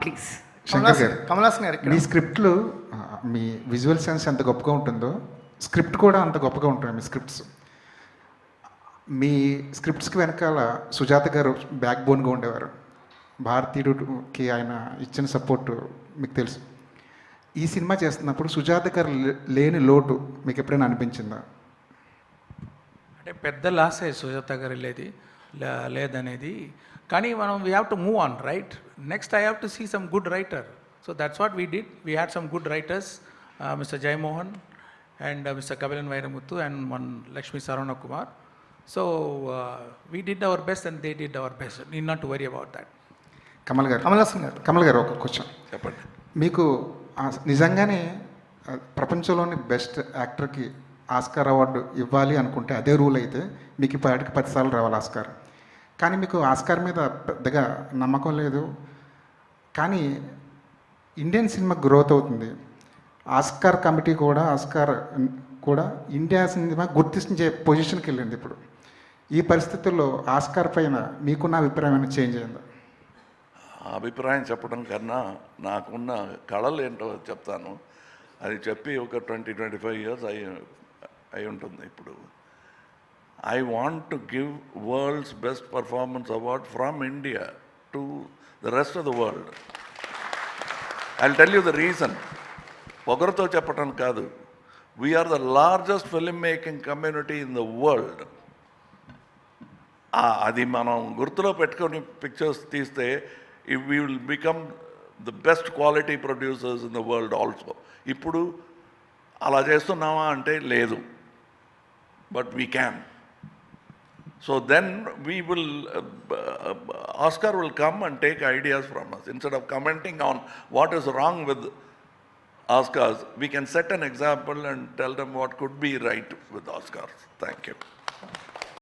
Please. Shankar గారు, కమలాసన్ గారు ఇక్కడ. మీ స్క్రిప్ట్లు మీ విజువల్ సెన్స్ ఎంత గొప్పగా ఉంటుందో స్క్రిప్ట్ కూడా అంత గొప్పగా ఉంటుంది. మీ స్క్రిప్ట్స్, మీ స్క్రిప్ట్స్కి వెనకాల సుజాత గారు బ్యాక్ బోన్గా ఉండేవారు. భారతీయుడికి ఆయన ఇచ్చిన సపోర్టు మీకు తెలుసు. ఈ సినిమా చేస్తున్నప్పుడు సుజాత గారు లేని లోటు మీకు ఎప్పుడైనా అనిపించిందా? అంటే పెద్ద లాసే సుజాత గారు లేదనేది. కానీ మనం we have to move on, right? Next I have to see some good writer. So that's what we did. We had some good writers, mister Jayamohan and Mr. Kabilan Vairamuthu and one Lakshmi Sarvana Kumar. So we did our best and they did our best. Need not to worry about that. Kamal గారు ఒక question చెప్పండి. మీకు నిజంగానే ప్రపంచంలోని best యాక్టర్కి Oscar award ఇవ్వాలి అనుకుంటే అదే rule అయితే మీకు ఇప్పటికి 10 సార్లు రావాలి ఆస్కార్. కానీ మీకు ఆస్కార్ మీద పెద్దగా నమ్మకం లేదు. కానీ ఇండియన్ సినిమా గ్రోత్ అవుతుంది. ఆస్కార్ కమిటీ కూడా ఇండియా సినిమా గుర్తించే పొజిషన్కి వెళ్ళింది. ఇప్పుడు ఈ పరిస్థితుల్లో ఆస్కార్ పైన మీకున్న అభిప్రాయం ఏమైనా చేంజ్ అయిందా? అభిప్రాయం చెప్పడం కన్నా నాకున్న కళలు ఏంటో చెప్తాను. అది చెప్పి ఒక 20-25 years అయి ఉంటుంది. ఇప్పుడు I want to give world's best performance award from India to the rest of the world. I will tell you the reason. పొగరుతో చెప్పడం కాదు. We're the largest film making community in the world. అది మనం గుర్తులో పెట్టుకొని pictures తీస్తే we will become the best quality producers in the world also. ఇప్పుడు అలా చేస్తున్నామా అంటే లేదు, but we can. So then we will Oscar will come and take ideas from us. Instead of commenting on what is wrong with Oscars, we can set an example and tell them what could be right with Oscars. Thank you.